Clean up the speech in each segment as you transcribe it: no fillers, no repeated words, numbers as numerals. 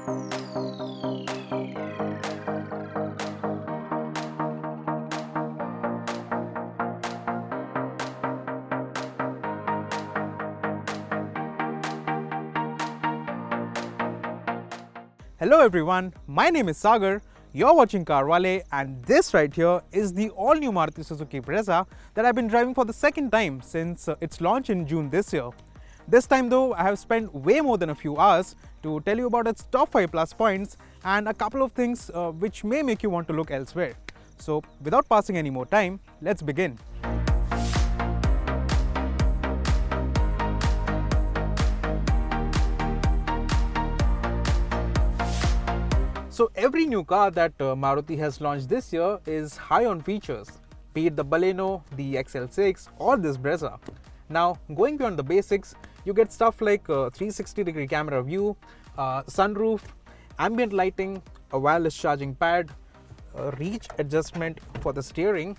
Hello everyone, my name is Sagar, you're watching CarWale, and this right here is the all-new Maruti Suzuki Brezza that I've been driving for the second time since its launch in June this year. This time though, I have spent way more than a few hours to tell you about its top 5 plus points and a couple of things which may make you want to look elsewhere. So without passing any more time, let's begin. So every new car that Maruti has launched this year is high on features, be it the Baleno, the XL6 or this Brezza. Now going beyond the basics, you get stuff like 360-degree camera view, sunroof, ambient lighting, a wireless charging pad, reach adjustment for the steering,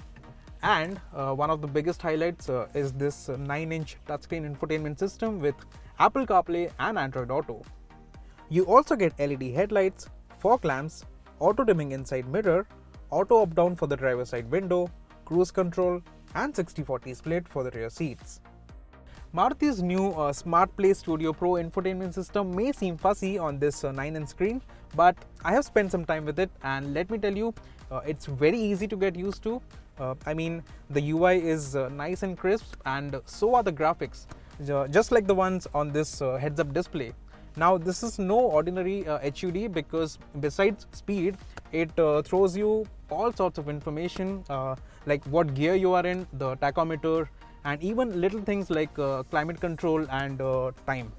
and one of the biggest highlights is this 9-inch touchscreen infotainment system with Apple CarPlay and Android Auto. You also get LED headlights, fog lamps, auto dimming inside mirror, auto up down for the driver's side window, cruise control, and 60/40 split for the rear seats. Maruti's new Smartplay Pro infotainment system may seem fussy on this 9-inch screen, but I have spent some time with it, and let me tell you, it's very easy to get used to. I mean, the UI is nice and crisp, and so are the graphics, just like the ones on this heads-up display. Now this is no ordinary HUD because besides speed, it throws you all sorts of information like what gear you are in, the tachometer, and even little things like climate control and time.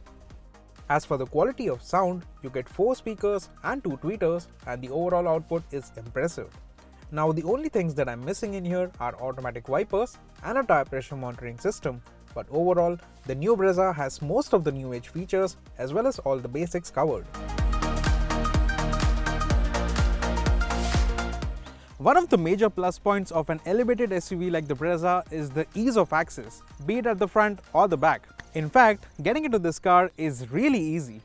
As for the quality of sound, you get 4 speakers and 2 tweeters, and the overall output is impressive. Now the only things that I'm missing in here are automatic wipers and a tire pressure monitoring system. But overall, the new Brezza has most of the new age features as well as all the basics covered. One of the major plus points of an elevated SUV like the Brezza is the ease of access, be it at the front or the back. In fact, getting into this car is really easy.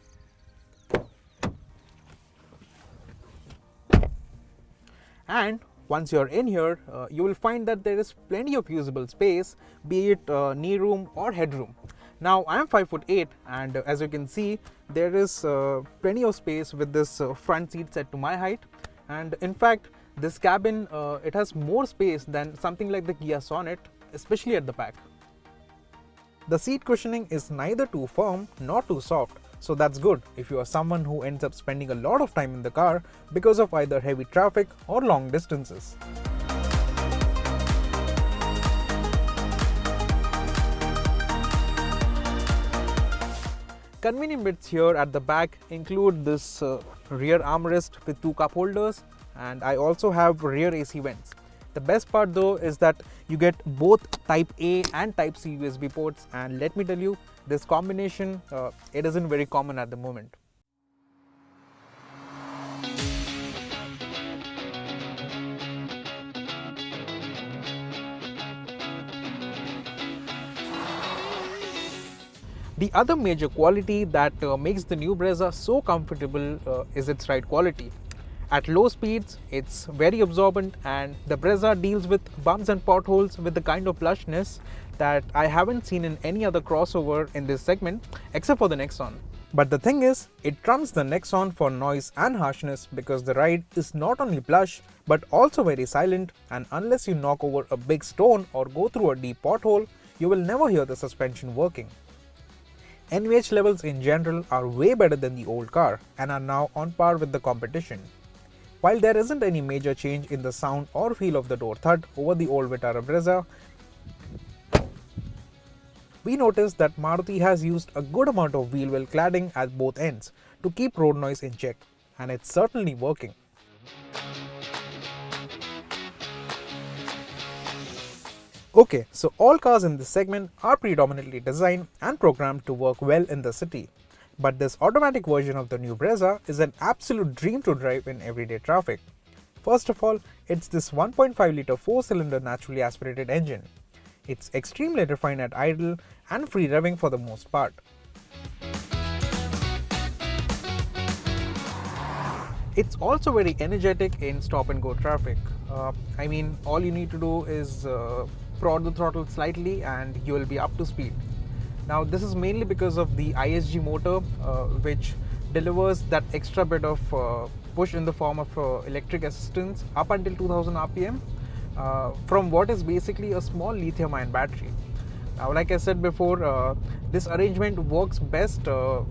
And once you're in here, you will find that there is plenty of usable space, be it knee room or headroom. Now I am 5'8", and as you can see, there is plenty of space with this front seat set to my height. And in fact, this cabin, it has more space than something like the Kia Sonet, especially at the back. The seat cushioning is neither too firm nor too soft. So that's good if you are someone who ends up spending a lot of time in the car because of either heavy traffic or long distances. Convenient bits here at the back include this rear armrest with 2 cup holders, and I also have rear AC vents. The best part though is that you get both Type A and Type C USB ports, and let me tell you, this combination, it isn't very common at the moment. The other major quality that makes the new Brezza so comfortable is its ride quality. At low speeds, it's very absorbent, and the Brezza deals with bumps and potholes with the kind of plushness that I haven't seen in any other crossover in this segment except for the Nexon. But the thing is, it trumps the Nexon for noise and harshness because the ride is not only plush but also very silent, and unless you knock over a big stone or go through a deep pothole, you will never hear the suspension working. NVH levels in general are way better than the old car and are now on par with the competition. While there isn't any major change in the sound or feel of the door thud over the old Vitara Brezza, we noticed that Maruti has used a good amount of wheel well cladding at both ends to keep road noise in check, and it's certainly working. Okay, so all cars in this segment are predominantly designed and programmed to work well in the city. But this automatic version of the new Brezza is an absolute dream to drive in everyday traffic. First of all, it's this 1.5 litre 4-cylinder naturally aspirated engine. It's extremely refined at idle and free revving for the most part. It's also very energetic in stop and go traffic. I mean, all you need to do is prod the throttle slightly and you will be up to speed. Now this is mainly because of the ISG motor, which delivers that extra bit of push in the form of electric assistance up until 2000 RPM from what is basically a small lithium ion battery. Now, like I said before, this arrangement works best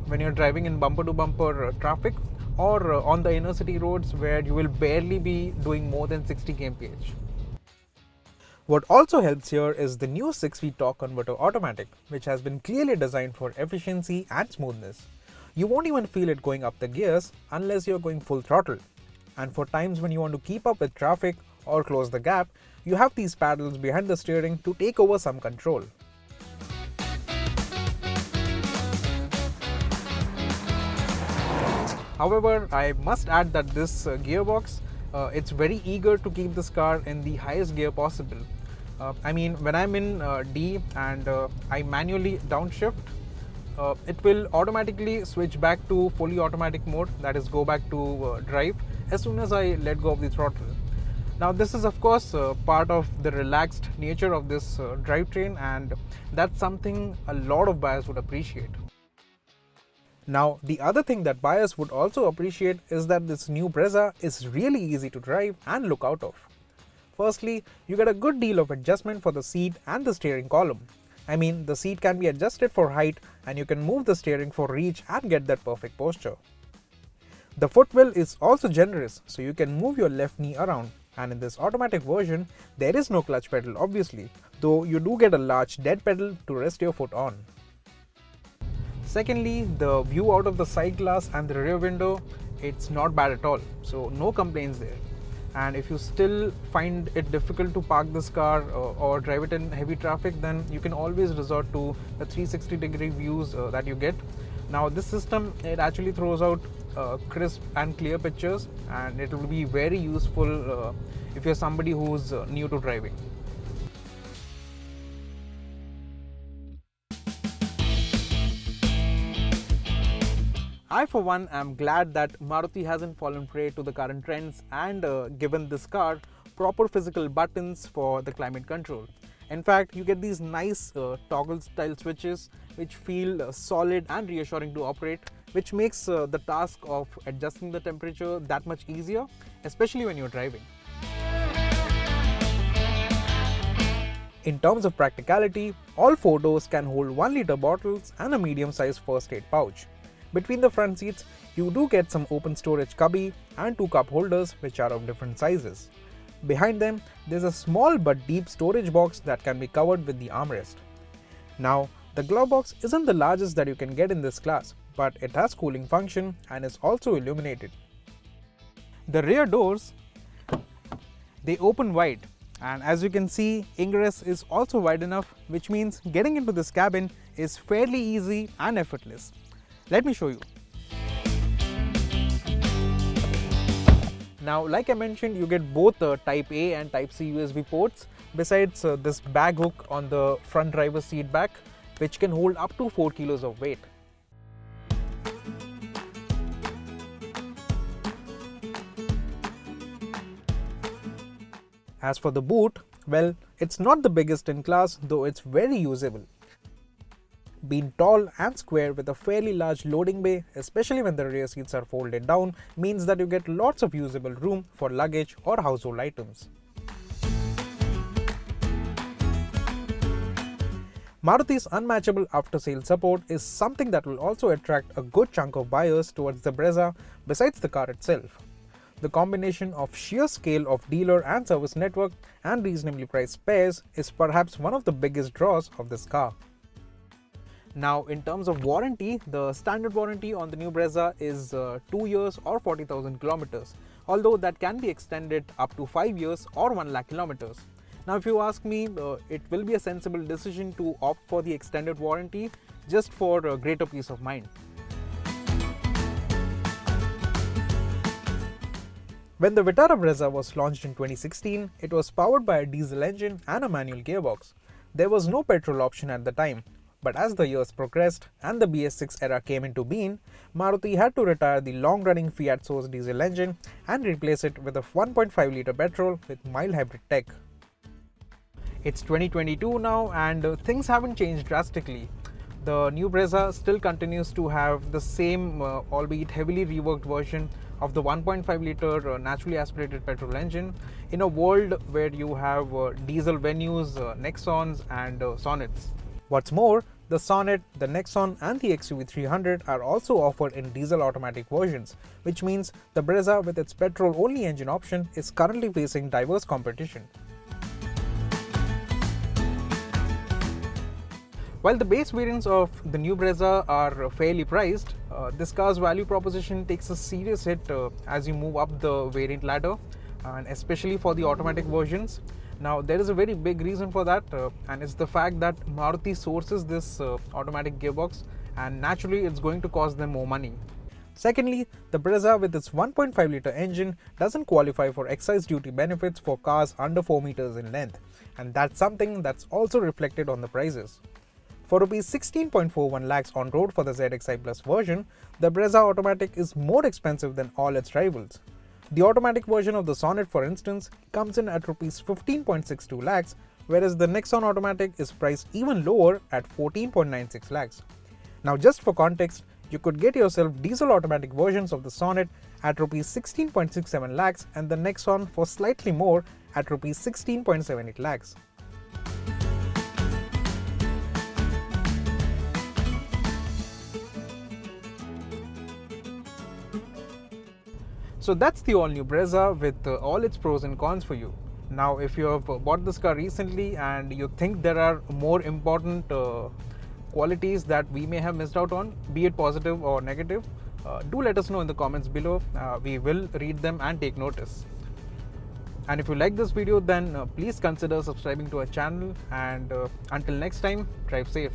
when you're driving in bumper to bumper traffic or on the inner city roads where you will barely be doing more than 60 kmph. What also helps here is the new 6-speed torque converter automatic, which has been clearly designed for efficiency and smoothness. You won't even feel it going up the gears unless you're going full throttle. And for times when you want to keep up with traffic or close the gap, you have these paddles behind the steering to take over some control. However, I must add that this gearbox, it's very eager to keep this car in the highest gear possible. I mean, when I'm in D and I manually downshift, it will automatically switch back to fully automatic mode, that is go back to drive, as soon as I let go of the throttle. Now this is of course part of the relaxed nature of this drivetrain, and that's something a lot of buyers would appreciate. Now the other thing that buyers would also appreciate is that this new Brezza is really easy to drive and look out of. Firstly, you get a good deal of adjustment for the seat and the steering column. I mean, the seat can be adjusted for height and you can move the steering for reach and get that perfect posture. The footwell is also generous, so you can move your left knee around, and in this automatic version, there is no clutch pedal obviously, though you do get a large dead pedal to rest your foot on. Secondly, the view out of the side glass and the rear window, it's not bad at all, so no complaints there. And if you still find it difficult to park this car or drive it in heavy traffic, then you can always resort to the 360-degree views that you get. Now this system, it actually throws out crisp and clear pictures, and it will be very useful if you're somebody who's new to driving. I for one am glad that Maruti hasn't fallen prey to the current trends and given this car proper physical buttons for the climate control. In fact, you get these nice toggle style switches which feel solid and reassuring to operate, which makes the task of adjusting the temperature that much easier, especially when you're driving. In terms of practicality, all 4 doors can hold 1 liter bottles and a medium-sized first aid pouch. Between the front seats, you do get some open storage cubby and 2 cup holders which are of different sizes. Behind them, there's a small but deep storage box that can be covered with the armrest. Now, the glove box isn't the largest that you can get in this class, but it has cooling function and is also illuminated. The rear doors, they open wide, and as you can see, ingress is also wide enough, which means getting into this cabin is fairly easy and effortless. Let me show you. Now, like I mentioned, you get both Type A and Type C USB ports, besides this bag hook on the front driver's seat back, which can hold up to 4 kilos of weight. As for the boot, well, it's not the biggest in class, though it's very usable. Being tall and square with a fairly large loading bay, especially when the rear seats are folded down, means that you get lots of usable room for luggage or household items. Maruti's unmatchable after-sales support is something that will also attract a good chunk of buyers towards the Brezza besides the car itself. The combination of sheer scale of dealer and service network and reasonably priced spares is perhaps one of the biggest draws of this car. Now, in terms of warranty, the standard warranty on the new Brezza is 2 years or 40,000 kilometers, although that can be extended up to 5 years or 1 lakh kilometers. Now, if you ask me, it will be a sensible decision to opt for the extended warranty just for greater peace of mind. When the Vitara Brezza was launched in 2016, it was powered by a diesel engine and a manual gearbox. There was no petrol option at the time. But as the years progressed and the BS6 era came into being, Maruti had to retire the long-running Fiat source diesel engine and replace it with a 1.5 litre petrol with mild hybrid tech. It's 2022 now and things haven't changed drastically. The new Brezza still continues to have the same, albeit heavily reworked version of the 1.5 litre naturally aspirated petrol engine in a world where you have diesel Venus, Nexons and Sonets. What's more, the Sonet, the Nexon and the XUV300 are also offered in diesel automatic versions, which means the Brezza with its petrol-only engine option is currently facing diverse competition. While the base variants of the new Brezza are fairly priced, this car's value proposition takes a serious hit as you move up the variant ladder, and especially for the automatic versions. Now, there is a very big reason for that, and it's the fact that Maruti sources this automatic gearbox, and naturally it's going to cost them more money. Secondly, the Brezza with its 1.5 litre engine doesn't qualify for excise duty benefits for cars under 4 meters in length, and that's something that's also reflected on the prices. For Rs 16.41 lakhs on road for the ZXi Plus version, the Brezza Automatic is more expensive than all its rivals. The automatic version of the Sonet, for instance, comes in at Rs 15.62 lakhs, whereas the Nexon Automatic is priced even lower at 14.96 lakhs. Now, just for context, you could get yourself diesel automatic versions of the Sonet at Rs 16.67 lakhs and the Nexon for slightly more at Rs 16.78 lakhs. So that's the all-new Brezza with all its pros and cons for you. Now, if you have bought this car recently and you think there are more important qualities that we may have missed out on, be it positive or negative, do let us know in the comments below. We will read them and take notice. And if you like this video, then please consider subscribing to our channel, and until next time, drive safe.